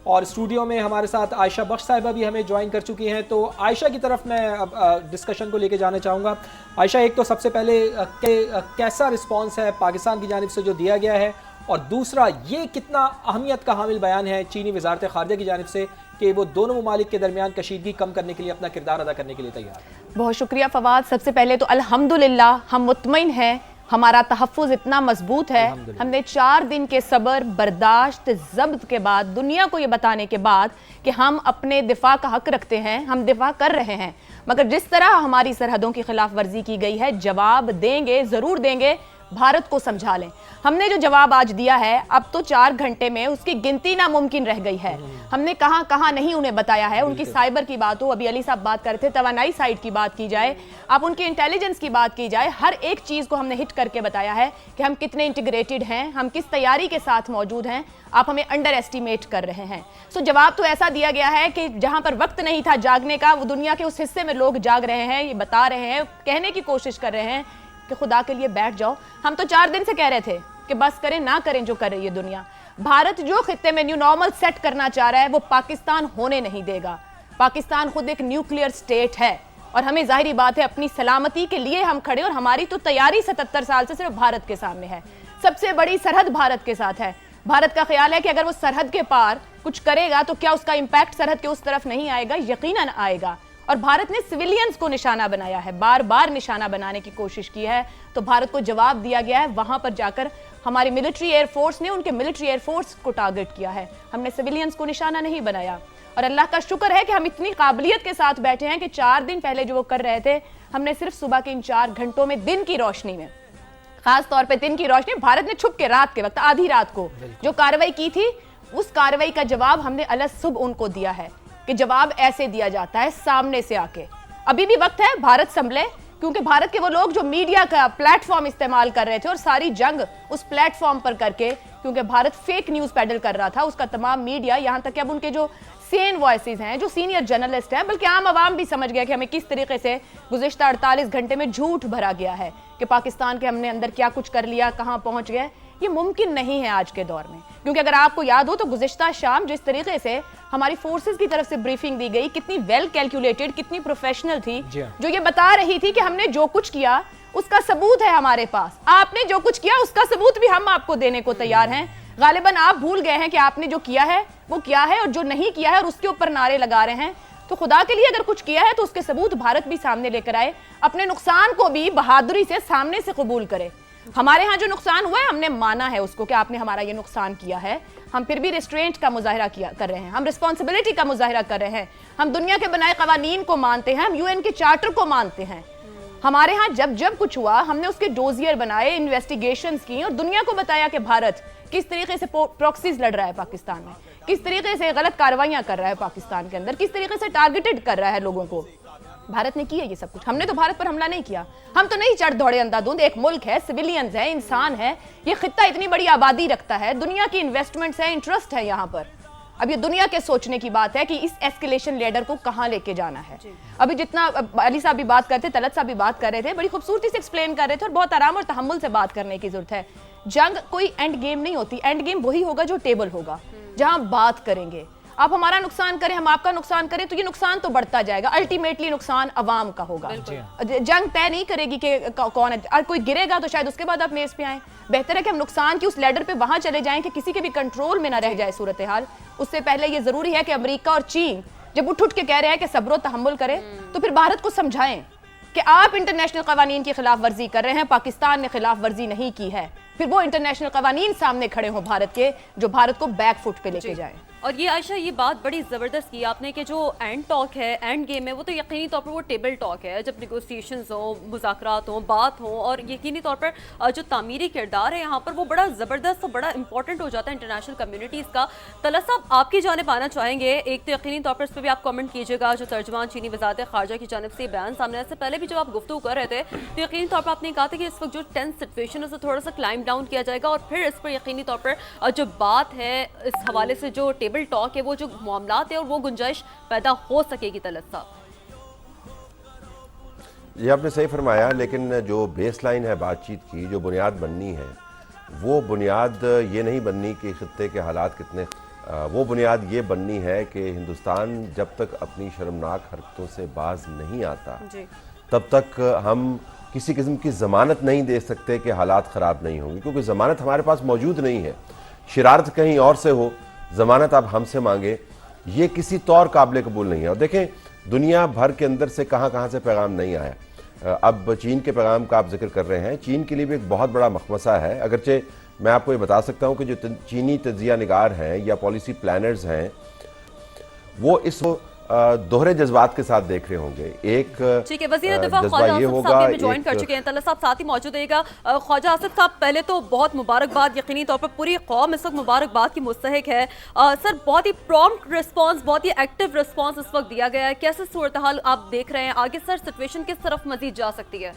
اور اسٹوڈیو میں ہمارے ساتھ عائشہ بخش صاحبہ بھی ہمیں جوائن کر چکی ہیں. تو عائشہ کی طرف میں اب ڈسکشن کو لے کے جانا چاہوں گا. عائشہ، ایک تو سب سے پہلے کیسا رسپانس ہے پاکستان کی جانب سے جو دیا گیا ہے، اور دوسرا یہ کتنا اہمیت کا حامل بیان ہے چینی وزارت خارجہ کی جانب سے کہ وہ دونوں ممالک کے درمیان کشیدگی کم کرنے کے لیے اپنا کردار ادا کرنے کے لیے تیار ہے؟ بہت شکریہ فواد. سب سے پہلے تو الحمدللہ ہم مطمئن ہیں، ہمارا تحفظ اتنا مضبوط ہے. ہم نے 4 دن کے صبر، برداشت، ضبط کے بعد، دنیا کو یہ بتانے کے بعد کہ ہم اپنے دفاع کا حق رکھتے ہیں، ہم دفاع کر رہے ہیں، مگر جس طرح ہماری سرحدوں کی خلاف ورزی کی گئی ہے، جواب دیں گے، ضرور دیں گے. بھارت کو سمجھا لیں. ہم نے جو جواب آج دیا ہے، اب تو 4 گھنٹے میں اس کی گنتی ناممکن رہ گئی ہے. ہم نے کہاں کہاں نہیں انہیں بتایا ہے. ان کی سائبر کی بات ہو، ابھی علی صاحب بات کرتے تھے، توانائی سائٹ کی بات کی جائے، اب ان کی انٹیلیجنس کی بات کی جائے، ہر ایک چیز کو ہم نے ہٹ کر کے بتایا ہے کہ ہم کتنے انٹیگریٹڈ ہیں، ہم کس تیاری کے ساتھ موجود ہیں. آپ ہمیں انڈر ایسٹیمیٹ کر رہے ہیں. جواب تو ایسا دیا گیا ہے کہ جہاں پر وقت نہیں تھا جاگنے کا، وہ دنیا کے اس حصے میں لوگ جاگ رہے ہیں، یہ بتا رہے ہیں، کہنے کی کوشش کر رہے ہیں کہ خدا کے لیے بیٹھ جاؤ. ہم تو 4 دن سے کہہ رہے تھے کہ بس کریں نہ کریں جو کر رہی ہے دنیا. بھارت جو خطے میں نیو نارمل سیٹ کرنا چاہ رہا ہے وہ پاکستان ہونے نہیں دے گا. پاکستان خود ایک نیوکلیئر سٹیٹ ہے اور ہمیں ظاہری بات ہے اپنی سلامتی کے لیے ہم کھڑے، اور ہماری تو تیاری 77 سال سے صرف بھارت کے سامنے ہے. سب سے بڑی سرحد بھارت کے ساتھ ہے. بھارت کا خیال ہے کہ اگر وہ سرحد کے پار کچھ کرے گا تو کیا اس کا امپیکٹ سرحد کے اس طرف نہیں آئے گا؟ یقیناً آئے گا. اور بھارت نے سویلینز کو نشانہ بنایا ہے، بار بار نشانہ بنانے کی کوشش کی ہے. تو بھارت کو جواب دیا گیا ہے. وہاں پر جا کر ہماری ملٹری ایئر فورس نے ان کے ملٹری ایئر فورس کو ٹارگٹ کیا ہے. ہم نے سویلینز کو نشانہ نہیں بنایا. اور اللہ کا شکر ہے کہ ہم اتنی قابلیت کے ساتھ بیٹھے ہیں کہ 4 دن پہلے جو وہ کر رہے تھے، ہم نے صرف صبح کے ان 4 گھنٹوں میں دن کی روشنی میں، خاص طور پہ دن کی روشنی، بھارت نے چھپ کے رات کے وقت، آدھی رات کو جو کارروائی کی تھی، اس کارروائی کا جواب ہم نے الگ صبح ان کو دیا ہے کہ جواب ایسے دیا جاتا ہے، سامنے سے آ کے. ابھی بھی وقت ہے، بھارت سنبھلے، کیونکہ بھارت کے وہ لوگ جو میڈیا کا پلیٹ فارم استعمال کر رہے تھے اور ساری جنگ اس پلیٹ فارم پر کر کے، کیونکہ بھارت فیک نیوز پیڈل کر رہا تھا، اس کا تمام میڈیا، یہاں تک کہ اب ان کے جو سین وائسز ہیں، جو سینئر جرنلسٹ ہیں، بلکہ عام عوام بھی سمجھ گیا کہ ہمیں کس طریقے سے گزشتہ 48 گھنٹے میں جھوٹ بھرا گیا ہے کہ پاکستان کے ہم نے اندر کیا کچھ کر لیا، کہاں پہنچ گئے. یہ ممکن نہیں ہے آج کے دور میں، کیونکہ اگر آپ کو یاد ہو تو گزشتہ شام جس طریقے سے ہماری فورسز کی طرف سے بریفنگ دی گئی، کتنی ویل کیلکولیٹڈ، کتنی پروفیشنل تھی، جو یہ بتا رہی تھی کہ ہم نے جو کچھ کیا اس کا ثبوت ہے ہمارے پاس. آپ نے جو کچھ کیا اس کا ثبوت بھی ہم آپ کو دینے کو تیار ہیں. غالباً آپ بھول گئے ہیں کہ آپ نے جو کیا ہے وہ کیا ہے اور جو نہیں کیا ہے، اور اس کے اوپر نعرے لگا رہے ہیں. تو خدا کے لیے اگر کچھ کیا ہے تو اس کے ثبوت بھارت بھی سامنے لے کر آئے، اپنے نقصان کو بھی بہادری سے سامنے سے قبول کرے. ہمارے ہاں جو نقصان ہوا ہے ہم نے مانا ہے اس کو کہ آپ نے ہمارا یہ نقصان کیا ہے. ہم پھر بھی ریسٹرینٹ کا مظاہرہ کر رہے ہیں، ہم رسپانسبلٹی کا مظاہرہ کر رہے ہیں، ہم دنیا کے بنائے قوانین کو مانتے ہیں، ہم UN کے چارٹر کو مانتے ہیں. ہمارے ہاں جب کچھ ہوا ہم نے اس کے ڈوزیئر بنائے، انویسٹیگیشنز کی، اور دنیا کو بتایا کہ بھارت کس طریقے سے پروکسیز لڑ رہا ہے پاکستان میں، کس طریقے سے غلط کارروائیاں کر رہا ہے پاکستان کے اندر، کس طریقے سے ٹارگیٹڈ کر رہا ہے لوگوں کو. بھارت نے کیا یہ سب کچھ. ہم نے تو بھارت پر حملہ نہیں کیا، ہم تو نہیں چڑھ دوڑے اندھا دھند. ایک ملک ہے، سویلینز ہے، انسان ہے، یہ خطہ اتنی بڑی آبادی رکھتا ہے، دنیا کی انویسٹمنٹس ہے، انٹرسٹ ہے یہاں پر. اب یہ دنیا کے سوچنے کی بات ہے کہ اس ایسکیلیشن لیڈر کو کہاں لے کے جانا ہے. ابھی جتنا علی صاحب بھی بات کرتے، طلعت صاحب بھی بات کر رہے تھے، بڑی خوبصورتی سے ایکسپلین کر رہے تھے، اور بہت آرام اور تحمل سے بات کرنے کی ضرورت ہے. جنگ کوئی اینڈ گیم نہیں ہوتی، اینڈ گیم وہی ہوگا جو ٹیبل ہوگا، جہاں بات کریں گے. آپ ہمارا نقصان کریں، ہم آپ کا نقصان کریں، تو یہ نقصان تو بڑھتا جائے گا. الٹیمیٹلی نقصان عوام کا ہوگا. جنگ طے نہیں کرے گی کہ کون ہے، اور کوئی گرے گا تو شاید اس کے بعد آپ میز پہ آئیں. بہتر ہے کہ ہم نقصان کی اس لیڈر پہ وہاں چلے جائیں کہ کسی کے بھی کنٹرول میں نہ رہ جائے صورتحال. اس سے پہلے یہ ضروری ہے کہ امریکہ اور چین جب اٹھ کے کہہ رہے ہیں کہ صبر و تحمل کرے، تو پھر بھارت کو سمجھائیں کہ آپ انٹرنیشنل قوانین کی خلاف ورزی کر رہے ہیں، پاکستان نے خلاف ورزی نہیں کی ہے. پھر وہ انٹرنیشنل قوانین سامنے کھڑے ہوں بھارت کے، جو بھارت کو بیک فٹ پہ لے کے جائیں. اور یہ عائشہ یہ بات بڑی زبردست کی آپ نے کہ جو اینڈ ٹاک ہے، اینڈ گیم ہے، وہ تو یقینی طور پر وہ ٹیبل ٹاک ہے. جب نیگوسیشنز ہوں، مذاکرات ہوں، بات ہوں، اور یقینی طور پر جو تعمیری کردار ہے یہاں پر وہ بڑا زبردست اور بڑا امپورٹنٹ ہو جاتا ہے انٹرنیشنل کمیونٹیز کا. طلعت صاحب آپ کی جانب آنا چاہیں گے. ایک تو یقینی طور پر اس پہ بھی آپ کامنٹ کیجیے گا، جو ترجمان چینی وزارت خارجہ کی جانب سے بیان سامنے آنے سے پہلے بھی جب آپ گفتگو کر رہے تھے تو یقینی طور پر آپ نے کہا تھا کہ اس وقت جو ٹینس سچویشن ہے اسے تھوڑا سا کلائم ڈاؤن کیا جائے گا، اور پھر اس پر یقینی طور پر جو بات ہے اس حوالے سے جو ٹیبل ٹاک ہے، وہ جو معاملات ہیں اور وہ گنجائش پیدا ہو سکے گی. طلعت صاحب یہ آپ نے صحیح فرمایا، لیکن جو بیس لائن ہے بات چیت کی، جو بنیاد بننی ہے، وہ بنیاد یہ نہیں بننی کہ خطے کے حالات کتنے وہ بنیاد یہ بننی ہے کہ ہندوستان جب تک اپنی شرمناک حرکتوں سے باز نہیں آتا تب تک ہم کسی قسم کی ضمانت نہیں دے سکتے کہ حالات خراب نہیں ہوں گے، کیونکہ ضمانت ہمارے پاس موجود نہیں ہے. شرارت کہیں اور سے ہو، ضمانت آپ ہم سے مانگے، یہ کسی طور قابل قبول نہیں ہے. اور دیکھیں دنیا بھر کے اندر سے کہاں سے پیغام نہیں آیا. اب چین کے پیغام کا آپ ذکر کر رہے ہیں، چین کے لیے بھی ایک بہت بڑا مخمصہ ہے. اگرچہ میں آپ کو یہ بتا سکتا ہوں کہ جو چینی تجزیہ نگار ہیں یا پالیسی پلانرز ہیں وہ اس دوہرے جذبات کے ساتھ دیکھ رہے ہوں گے. ایک ٹھیک ہے، وزیر دفاع خواجہ آصف صاحب بھی جوائن کر چکے ہیں. طلعت صاحب ساتھ ہی موجود رہے گا. خواجہ آصف صاحب پہلے تو بہت مبارکباد، یقینی طور پر پوری قوم اس وقت مبارکباد کی مستحق ہے. سر بہت ہی پرومپٹ رسپانس، بہت ہی ایکٹیو رسپانس اس وقت دیا گیا ہے. کیسے صورتحال آپ دیکھ رہے ہیں آگے سر؟ سچویشن کس طرف مزید جا سکتی ہے؟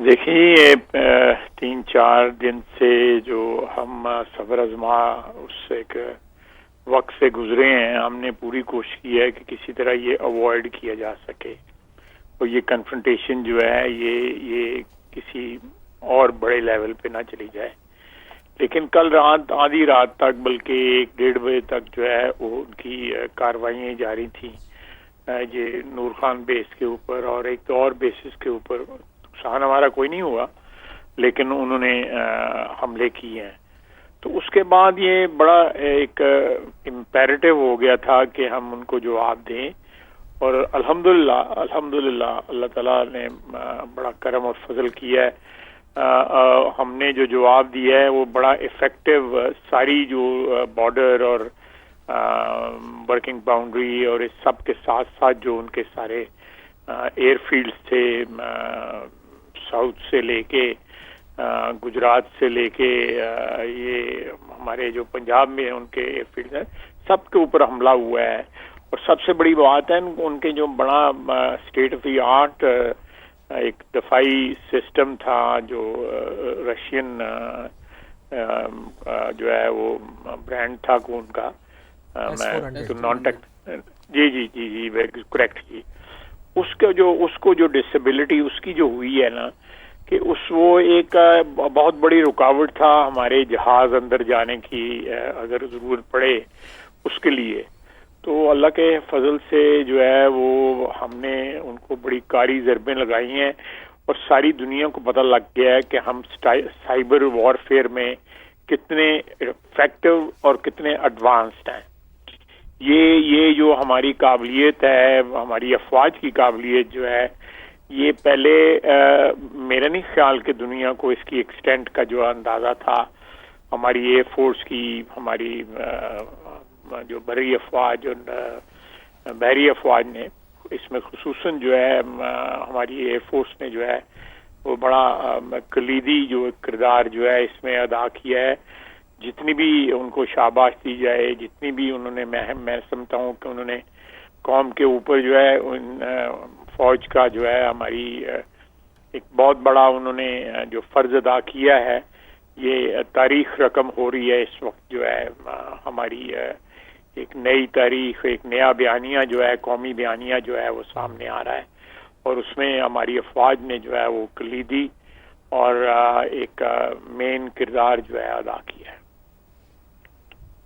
دیکھیے 3-4 دن سے جو ہم صبر آزما اس ایک وقت سے گزرے ہیں، ہم نے پوری کوشش کی ہے کہ کسی طرح یہ اوائڈ کیا جا سکے اور یہ کنفرنٹیشن جو ہے یہ کسی اور بڑے لیول پہ نہ چلی جائے. لیکن کل رات آدھی رات تک بلکہ 1-1:30 بجے تک جو ہے وہ ان کی کاروائیاں جاری تھیں یہ نور خان بیس کے اوپر اور ایک اور بیسز کے اوپر. نقصان ہمارا کوئی نہیں ہوا لیکن انہوں نے حملے کیے ہیں. تو اس کے بعد یہ بڑا ایک امپیریٹو ہو گیا تھا کہ ہم ان کو جواب دیں، اور الحمدللہ اللہ تعالیٰ نے بڑا کرم اور فضل کیا ہے. ہم نے جو جواب دیا ہے وہ بڑا افیکٹو، ساری جو بارڈر اور ورکنگ باؤنڈری اور اس سب کے ساتھ ساتھ جو ان کے سارے ایئر فیلڈز تھے، ساؤتھ سے لے کے گجرات سے لے کے یہ ہمارے جو پنجاب میں ان کے ایئر فیلڈ ہیں، سب کے اوپر حملہ ہوا ہے. اور سب سے بڑی بات ہے ان کے جو بڑا اسٹیٹ آف دی آرٹ ایک دفاعی سسٹم تھا جو رشین جو ہے وہ برانڈ تھا ان کا، نان ٹیک، جی کریکٹ جی. اس کو جو ڈسیبلٹی اس کی جو ہوئی ہے نا کہ وہ ایک بہت بڑی رکاوٹ تھا ہمارے جہاز اندر جانے کی اگر ضرورت پڑے اس کے لیے. تو اللہ کے فضل سے جو ہے وہ ہم نے ان کو بڑی کاری ضربیں لگائی ہیں اور ساری دنیا کو پتہ لگ گیا ہے کہ ہم سائبر وارفیئر میں کتنے افیکٹو اور کتنے ایڈوانسڈ ہیں. یہ جو ہماری قابلیت ہے، ہماری افواج کی قابلیت جو ہے، یہ پہلے میرا نہیں خیال کہ دنیا کو اس کی ایکسٹینٹ کا جو اندازہ تھا. ہماری ایئر فورس کی، ہماری جو بری افواج اور بحری افواج نے، اس میں خصوصاً جو ہے ہماری ایئر فورس نے جو ہے وہ بڑا کلیدی جو کردار جو ہے اس میں ادا کیا ہے. جتنی بھی ان کو شاباش دی جائے، جتنی بھی انہوں نے، میں سمجھتا ہوں کہ انہوں نے قوم کے اوپر جو ہے فوج کا جو ہے ہماری ایک بہت بڑا انہوں نے جو فرض ادا کیا ہے. یہ تاریخ رقم ہو رہی ہے اس وقت جو ہے ہماری ایک نئی تاریخ، ایک نیا بیانیہ جو ہے، قومی بیانیہ جو ہے وہ سامنے آ رہا ہے اور اس میں ہماری افواج نے جو ہے وہ کلیدی اور ایک مین کردار جو ہے ادا کیا ہے.